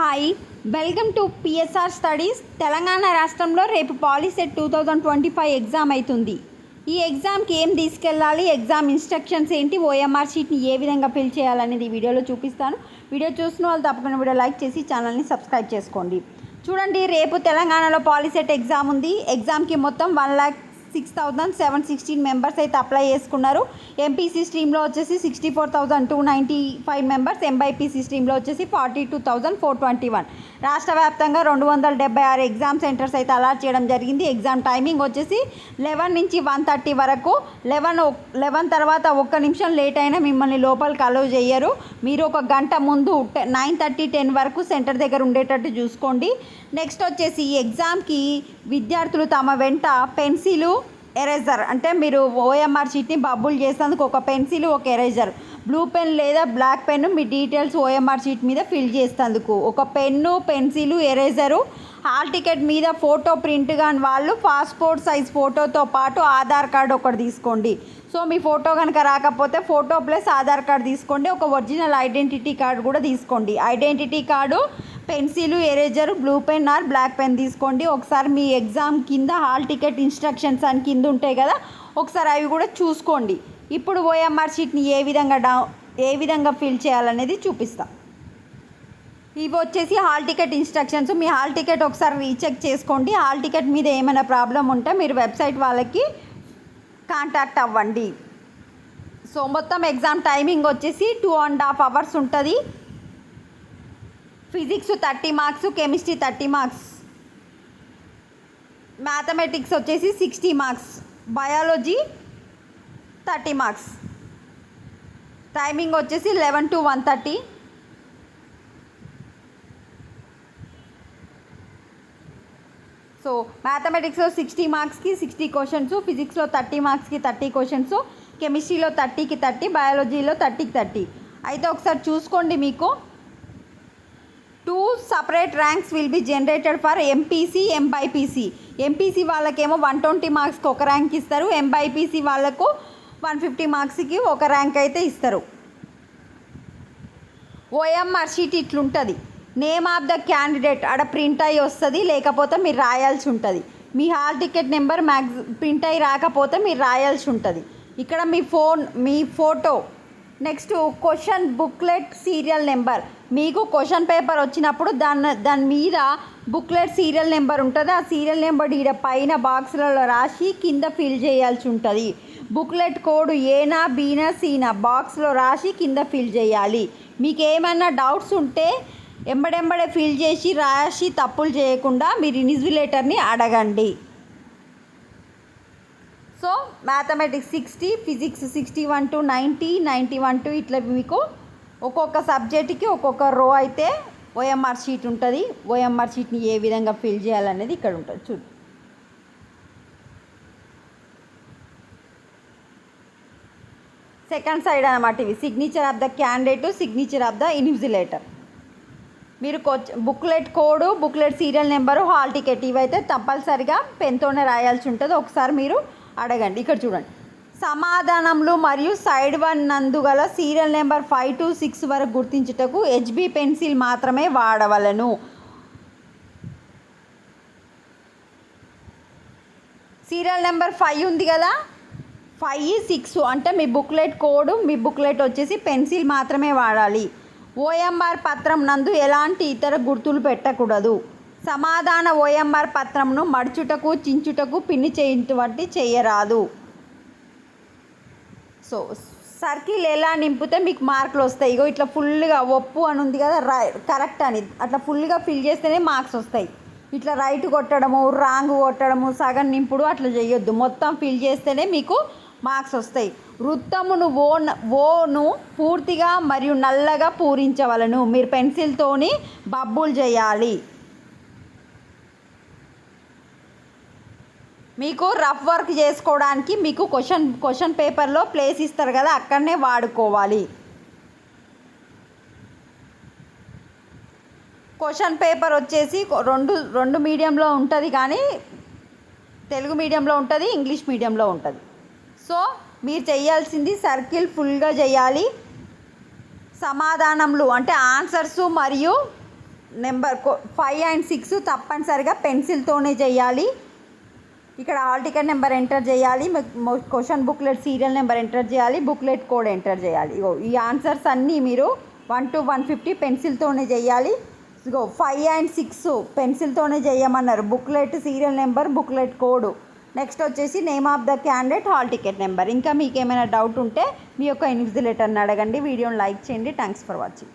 Hi, welcome to PSR studies. Telangana రాష్ట్రంలో రేపు POLYCET 2025 exam అవుతుంది. ఈ ఎగ్జామ్కి ఏం తీసుకెళ్ళాలి, ఎగ్జామ్ ఇన్స్ట్రక్షన్స్ ఏంటి, ఓఎంఆర్ షీట్ని ఏ విధంగా ఫిల్ చేయాలనేది ఈ వీడియోలో చూపిస్తాను. వీడియో చూసిన వాళ్ళు తప్పకుండా వీడియో లైక్ చేసి ఛానల్ని సబ్స్క్రైబ్ చేసుకోండి. చూడండి, రేపు తెలంగాణలో పాలిసెట్ ఎగ్జామ్ ఉంది. ఎగ్జామ్కి మొత్తం 1,06,716 మెంబర్స్ అయితే అప్లై చేసుకున్నారు. ఎంపీసీ స్ట్రీమ్లో వచ్చేసి 64,295 మెంబర్స్, ఎంబైపీసీ స్ట్రీమ్లో వచ్చేసి 42,421. రాష్ట్ర వ్యాప్తంగా 276 ఎగ్జామ్ సెంటర్స్ అయితే అలాట్ చేయడం జరిగింది. ఎగ్జామ్ టైమింగ్ వచ్చేసి 11 నుంచి 1:30 వరకు. 11 తర్వాత ఒక్క నిమిషం లేట్ అయినా మిమ్మల్ని లోపలికి అలౌ చేయరు. మీరు ఒక గంట ముందు 9:30, 10 వరకు సెంటర్ దగ్గర ఉండేటట్టు చూసుకోండి. నెక్స్ట్ వచ్చేసి ఈ ఎగ్జామ్కి విద్యార్థులు తమ వెంట పెన్సిలు, ఎరేజర్, అంటే మీరు ఓఎంఆర్ షీట్ని బబుల్ చేసేందుకు ఒక పెన్సిల్, ఒక ఎరేజర్, బ్లూ పెన్ లేదా బ్లాక్ పెన్ను, మీ డీటెయిల్స్ ఓఎంఆర్ షీట్ మీద ఫిల్ చేసేందుకు ఒక pen, pencil, eraser, hall ticket మీద ఫోటో ప్రింట్ కాని వాళ్ళు పాస్పోర్ట్ సైజ్ ఫోటోతో పాటు ఆధార్ కార్డు ఒకటి తీసుకోండి. సో మీ ఫోటో కనుక రాకపోతే ఫోటో ప్లస్ ఆధార్ కార్డు తీసుకోండి. ఒక ఒరిజినల్ ఐడెంటిటీ కార్డు కూడా తీసుకోండి. Identity card, pencil, eraser, blue pen or black pen తీసుకోండి. ఒకసారి మీ ఎగ్జామ్ కింద హాల్ టికెట్ ఇన్స్ట్రక్షన్స్ అని కింద ఉంటాయి కదా, ఒకసారి అవి కూడా చూసుకోండి. ఇప్పుడు ఓఎంఆర్ షీట్ని ఏ విధంగా ఫిల్ చేయాలనేది చూపిస్తాం. ఇవి వచ్చేసి హాల్ టికెట్ ఇన్స్ట్రక్షన్స్. మీ హాల్ టికెట్ ఒకసారి రీచెక్ చేసుకోండి. హాల్ టికెట్ మీద ఏమైనా ప్రాబ్లం ఉంటే మీరు వెబ్సైట్ వాళ్ళకి కాంటాక్ట్ అవ్వండి. సో మొత్తం ఎగ్జామ్ టైమింగ్ వచ్చేసి 2.5 అవర్స్ ఉంటుంది. Physics 30 marks, chemistry 30 marks, mathematics వచ్చేసి 60 మార్క్స్, బయాలజీ 30 మార్క్స్. టైమింగ్ వచ్చేసి 11 to 1:30. సో మ్యాథమెటిక్స్లో 60 మార్క్స్కి 60 క్వశ్చన్స్, ఫిజిక్స్లో 30 మార్క్స్కి 30 క్వశ్చన్స్, కెమిస్ట్రీలో 30కి 30, బయాలజీలో 30కి 30. అయితే ఒకసారి చూసుకోండి. మీకు 2 separate ranks will be generated for MPC, MBiPC. MPC వాళ్ళకేమో 120 మార్క్స్కి ఒక ర్యాంక్ ఇస్తారు. ఎంబైపీసీ వాళ్ళకు 150 మార్క్స్కి ఒక ర్యాంక్ అయితే ఇస్తారు. ఓఎంఆర్ షీట్ ఇట్లుంటుంది. నేమ్ ఆఫ్ ద క్యాండిడేట్ ఆడ ప్రింట్ అయ్యి వస్తుంది, లేకపోతే మీరు రాయాల్సి ఉంటుంది. మీ హాల్ టికెట్ నెంబర్ ప్రింట్ అయ్యి రాకపోతే మీరు రాయాల్సి ఉంటుంది. ఇక్కడ మీ photo, next question booklet serial number. మీకు క్వశ్చన్ పేపర్ వచ్చినప్పుడు దాని మీద బుక్లెట్ సీరియల్ నెంబర్ ఉంటుంది. ఆ సీరియల్ నెంబర్ ఈడ పైన బాక్స్లలో రాసి కింద ఫిల్ చేయాల్సి ఉంటుంది. బుక్లెట్ కోడ్ ఏనా, బీనా, సీనా బాక్స్లో రాసి కింద ఫిల్ చేయాలి. మీకు ఏమైనా డౌట్స్ ఉంటే ఎంబడెంబడే ఫిల్ చేసి రాసి తప్పులు చేయకుండా మీరు ఇన్విజిలేటర్ని అడగండి. So mathematics 60, physics 61 to 90, 91 to ఇట్లా మీకు ఒక్కొక్క సబ్జెక్ట్కి ఒక్కొక్క రో అయితే ఓఎంఆర్ షీట్ ఉంటుంది. ఓఎంఆర్ షీట్ని ఏ విధంగా ఫిల్ చేయాలనేది ఇక్కడ ఉంటుంది. చూడు, సెకండ్ సైడ్ అన్నమాట. ఇవి signature of the candidate, signature of the invigilator. మీరు booklet code, booklet serial number, hall ticket ఇవైతే తప్పనిసరిగా పెన్తోనే రాయాల్సి ఉంటుంది. ఒకసారి మీరు అడగండి. ఇక్కడ చూడండి, సమాధానములు మరియు సైడ్ 1 నందుగల సీరియల్ నెంబర్ 5 to 6 వరకు గుర్తించుటకు హెచ్బి పెన్సిల్ మాత్రమే వాడవలను. సీరియల్ నెంబర్ 5 ఉంది కదా, 5, 6 అంటే మీ బుక్లెట్ కోడ్, మీ బుక్లెట్ వచ్చేసి పెన్సిల్ మాత్రమే వాడాలి. ఓఎంఆర్ పత్రం నందు ఎలాంటి ఇతర గుర్తులు పెట్టకూడదు. సమాధాన ఓఎంఆర్ పత్రంను మడుచుటకు, చించుటకు, పిన్ని చేయటువంటి చేయరాదు. సో సర్కిల్ ఎలా నింపితే మీకు మార్కులు వస్తాయి. ఇగో ఇట్లా ఫుల్గా ఒప్పు అని ఉంది కదా, కరెక్ట్ అని అట్లా ఫుల్గా ఫిల్ చేస్తేనే మార్క్స్ వస్తాయి. ఇట్లా రైట్ కొట్టడము, రాంగ్ కొట్టడము, సగం నింపుడు అట్లా చేయొద్దు. మొత్తం ఫిల్ చేస్తేనే మీకు మార్క్స్ వస్తాయి. వృత్తమును ఓను పూర్తిగా మరియు నల్లగా పూరించవలను. మీరు పెన్సిల్తోని బబ్బులు చేయాలి. మీకు రఫ్ వర్క్ చేసుకోవడానికి మీకు క్వశ్చన్ పేపర్లో ప్లేస్ ఇస్తారు కదా, అక్కడనే వాడుకోవాలి. క్వశ్చన్ పేపర్ వచ్చేసి రెండు మీడియంలో ఉంటుంది, కానీ తెలుగు మీడియంలో ఉంటుంది, ఇంగ్లీష్ మీడియంలో ఉంటుంది. సో మీరు చేయాల్సింది సర్కిల్ ఫుల్గా చేయాలి. సమాధానములు అంటే ఆన్సర్స్ మరియు నెంబర్ 5 అండ్ 6 తప్పనిసరిగా పెన్సిల్తోనే చేయాలి. ఇక్కడ హాల్ టికెట్ నెంబర్ ఎంటర్ చేయాలి, question booklet serial number enter చేయాలి, బుక్లెట్ కోడ్ ఎంటర్ చేయాలి. ఇగో ఈ ఆన్సర్స్ అన్నీ మీరు 1 to 150 పెన్సిల్తోనే చేయాలి. ఇగో 5 and 6 పెన్సిల్తోనే చేయమన్నారు, booklet serial number, booklet code. Next వచ్చేసి name of the candidate, hall ticket number. ఇంకా మీకు ఏమైనా డౌట్ ఉంటే మీ యొక్క ఇన్విజిలేటర్ని అడగండి. వీడియోని లైక్ చేయండి. Thanks for watching.